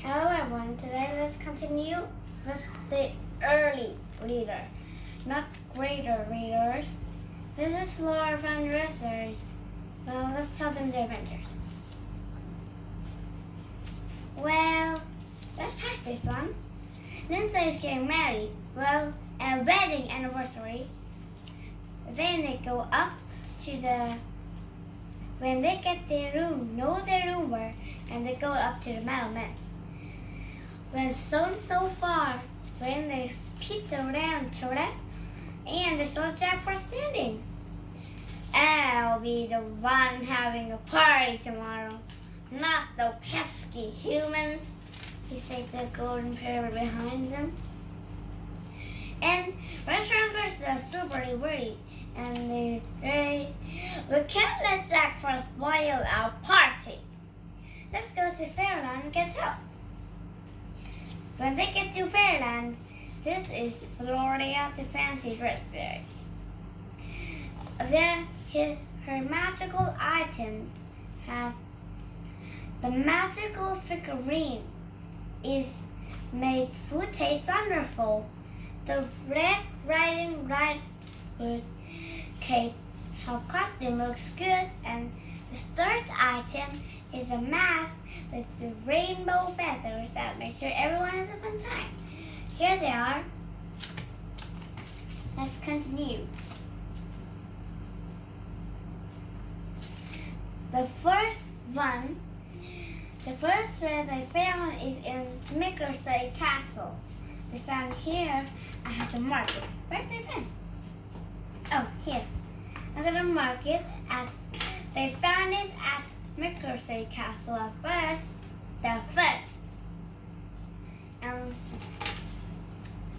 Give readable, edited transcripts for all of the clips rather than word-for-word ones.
Hello everyone, today let's continue with the early reader, not greater readers. This is Flora from the Raspberry. Well, let's tell them their adventures. Well, let's pass this one. Lindsay is getting married. Well, a wedding anniversary. Then they go up to when they get their room, know their room where, and they go up to the metal mess. When so far, when they peeped around toilet, and they saw Jack Frost standing. I'll be the one having a party tomorrow, not the pesky humans, he said to the golden parrot behind them. And restaurateurs are super worried, and we can't let Jack Frost spoil our party. Let's go to Fairyland and get help. When they get to Fairyland, this is Flora the fancy raspberry. Her magical items has the magical figurine is made food taste wonderful. The Red Riding Hood cape, her costume looks good, and the third item is a mask with the rainbow feathers that make sure everyone has a fun time. Here they are. Let's continue. The first one they found is in Mickersay Castle. They found here. I have to mark it. Where's my pen? Oh, here. I'm gonna mark it at. They found this at Mickersay Castle at first.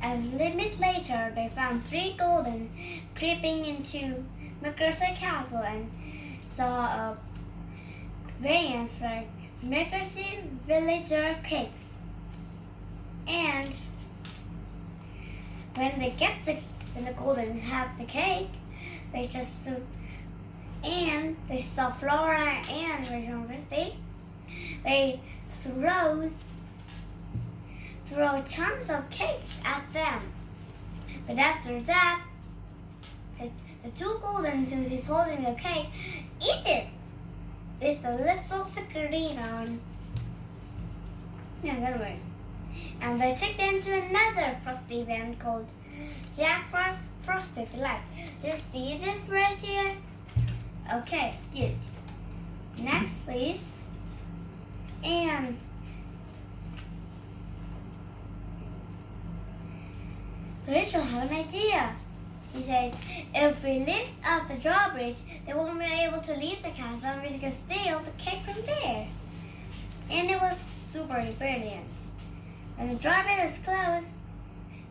A little bit later, they found 3 golden creeping into Mickersay Castle and saw a van for Mickersay villager cakes. And when the golden have the cake, they just took and they saw Flora and Rachel Christie. They throw chunks of cakes at them. But after that, the 2 goldens who is holding the cake eat it. It's a little figurine on. Yeah, that way. And they take them to another frosty event called Jack Frost Frosted Delight. Do you see this right here? Okay, good. Next, please. And Rachel had an idea. He said, if we lift up the drawbridge, they won't be able to leave the castle and we can steal the cake from there. And it was super brilliant. When the drawbridge was closed,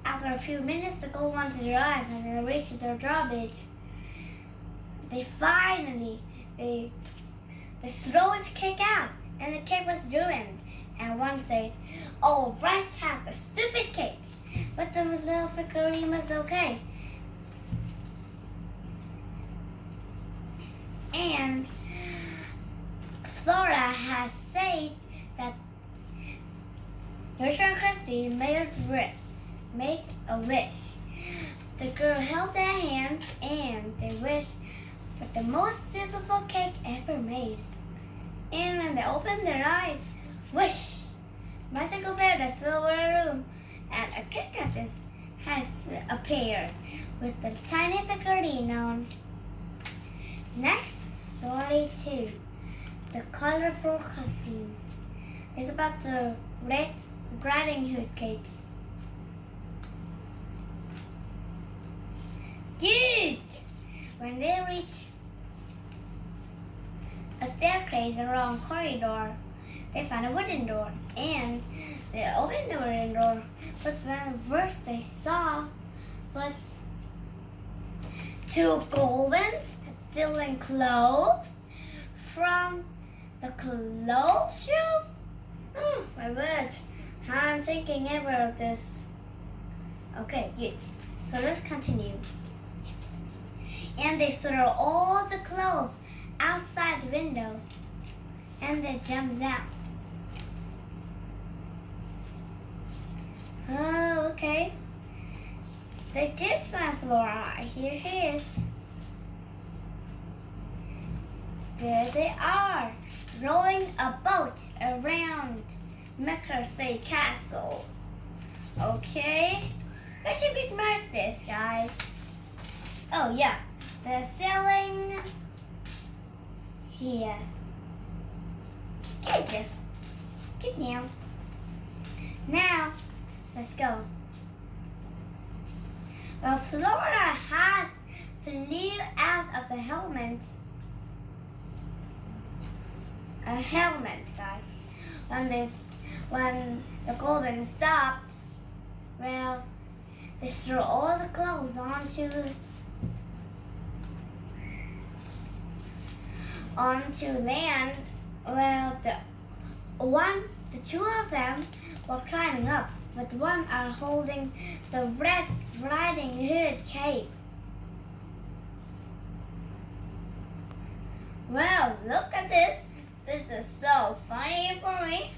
after a few minutes, the gold ones arrived and they reached the drawbridge. They finally throw the cake out, and the cake was ruined. And one said, "Oh, right, have the stupid cake." But the little figurine was okay. And Flora has said that Rachel Christie make a wish. The girl held their hands and they wished for the most beautiful cake ever made. And when they opened their eyes, whoosh! Magical feathers flew over the room, and a cake has appeared with the tiny figurine on. Next, story 2. The colorful costumes. It's about the Red Riding Hood cakes. Good! When they reach a staircase around corridor, they found a wooden door, and they opened the wooden door. But when first they saw, 2 goblins stealing clothes from the clothes shop. Oh my word! I'm thinking ever of this. Okay, good. So let's continue. And they throw all the clothes outside the window, and they jumps out. They did find Flora. Here he is. There they are, rowing a boat around Mercury Castle. Okay, where should we mark this, guys? Oh yeah, they're selling here. Good now. Now, let's go. Well, Flora has flew out of the helmet. A helmet, guys. When the goblin stopped, well, they threw all the clothes onto land. Well, the two of them were climbing up, but one are holding the Red Riding Hood cape. Well, look at this. This is so funny for me.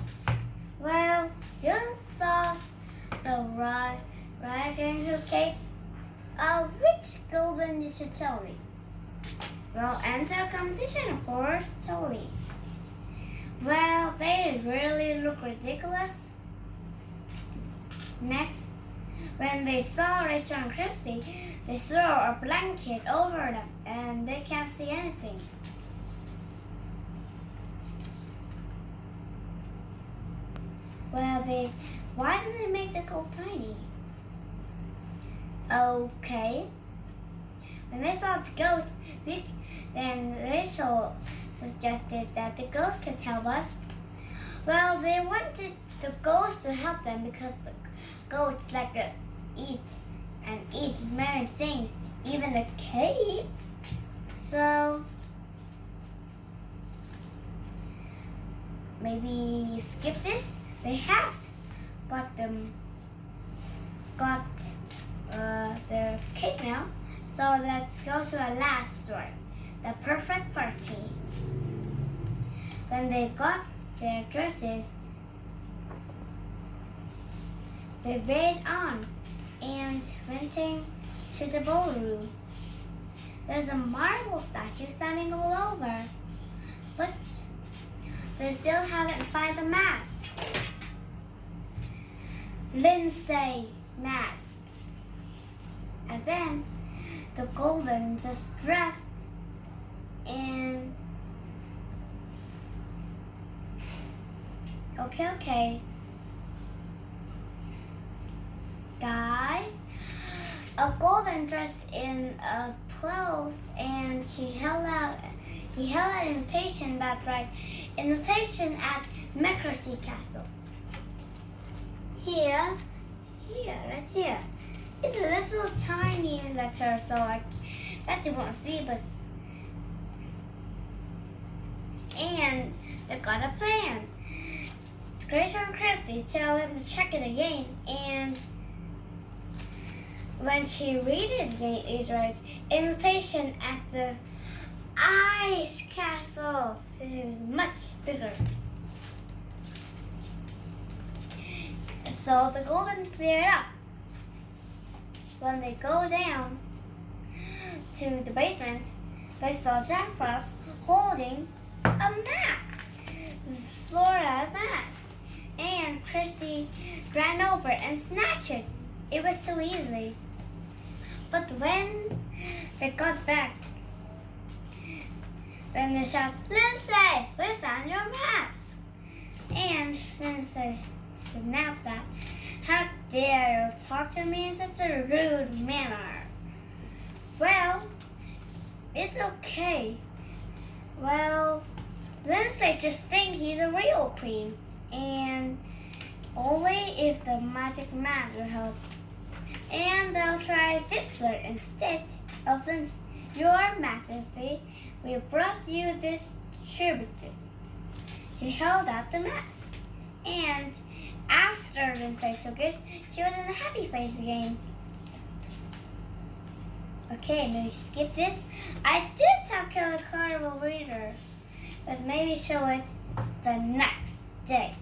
Well, you saw the Riding Hood cape. Which goblin did you tell me? Well, enter competition, of course, totally. Well, they really look ridiculous. Next, when they saw Rachel and Christy, they threw a blanket over them and they can't see anything. Well, why did they make the gold tiny? Okay. When they saw the goats, then Rachel suggested that the goats could help us. Well, they wanted the goats to help them because goats like to eat many things, even the cape. So maybe skip this. They have got their cape now. So let's go to our last story, the perfect party. When they got their dresses, they went on and went into the ballroom. There's a marble statue standing all over, but they still haven't found the mask. Lindsay mask. And then the goblin just dressed in. Okay. Guys, a goblin dressed in a cloth and he held out an invitation that read, invitation at Mercury Castle. Here, right here. It's a little tiny letter, so I bet you won't see, but and they got a plan. Rachel and Christy tell him to check it again, and when she read it again, it's right. Invitation at the Ice Castle. This is much bigger. So the goblin cleared up. When they go down to the basement, they saw Jack Frost holding a mask. Flora mask. And Christy ran over and snatched it. It was too easily. But when they got back, then they shouted, Lindsay, we found your mask. And Lindsay snapped that. How dare you talk to me in such a rude manner? Well, it's okay. Well, Lindsay just thinks he's a real queen. And only if the magic mat will help. And they'll try this word instead of Lindsay. Your Majesty, we brought you this tribute. She held out the mask. And after Lindsay took it, she was in a happy face again. Okay, maybe skip this. I did have Kelly Carnival Reader, but maybe show it the next day.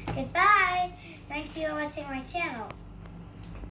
Goodbye. Thank you for watching my channel.